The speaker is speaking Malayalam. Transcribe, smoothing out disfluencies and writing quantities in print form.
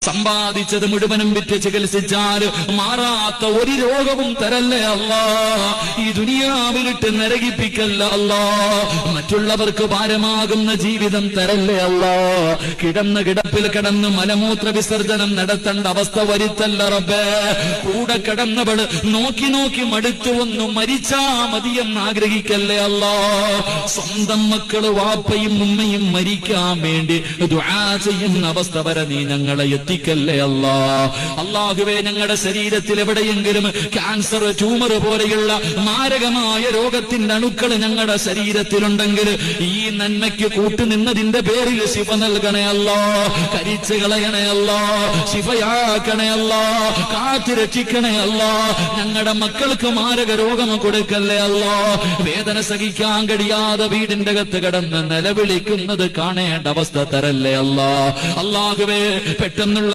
സമ്പാദിച്ചത് മുഴുവനും വിറ്റ് ചികിത്സിച്ചാൽ മാറാത്ത ഒരു രോഗവും തരല്ലേ അല്ലാ. ഈ ദുനിയാവിലിട്ട് നരകിപ്പിക്കല്ല അല്ലാ. മറ്റുള്ളവർക്ക് ഭാരമാകുന്ന ജീവിതം തരല്ലേ അല്ലാ. കിടന്ന കിടപ്പിൽ കിടന്ന് മലമൂത്ര വിസർജനം നടത്തേണ്ട അവസ്ഥ വരുത്തല്ല റബ്ബേ. കൂടെ കിടന്നവള് നോക്കി നോക്കി മടുത്തു വന്നു മരിച്ചാ മതിയെന്ന് ആഗ്രഹിക്കല്ലേ അല്ലാ. സ്വന്തം മക്കള് വാപ്പയും ഉമ്മയും മരിക്കാൻ വേണ്ടി ദുആ ചെയ്യുന്ന അവസ്ഥ വരെ നീ ഞങ്ങളെ എത്തിക്കല്ലേ അല്ലാ. അല്ലാഹുവേ, ഞങ്ങളുടെ ശരീരത്തിൽ എവിടെയെങ്കിലും ക്യാൻസർ, ട്യൂമർ പോലെയുള്ള മാരകമായ രോഗത്തിന്റെ അണുക്കൾ ഞങ്ങളുടെ ശരീരത്തിലുണ്ടെങ്കിൽ ഈ നന്മയ്ക്ക് കൂട്ടുനിന്നതിന്റെ പേരിൽ ശിഫ നൽകണേ അല്ലാ. കരിച്ചു കളയണേ അല്ലാ. ശിഫയാക്കണേ അല്ലാ. കാത്തു രക്ഷിക്കണേ അല്ലാ. ഞങ്ങളുടെ മക്കൾക്ക് മാരക രോഗം കൊടുക്കല്ലേ അല്ലാ. വേദന സഹിക്കാൻ കഴിയാതെ വീടിന്റെ അകത്ത് കിടന്ന് നിലവിളിക്കുന്നത് കാണേണ്ട അവസ്ഥ തരല്ലേ അല്ലാ. അല്ലാഹുവേ, പെട്ടെന്നുള്ള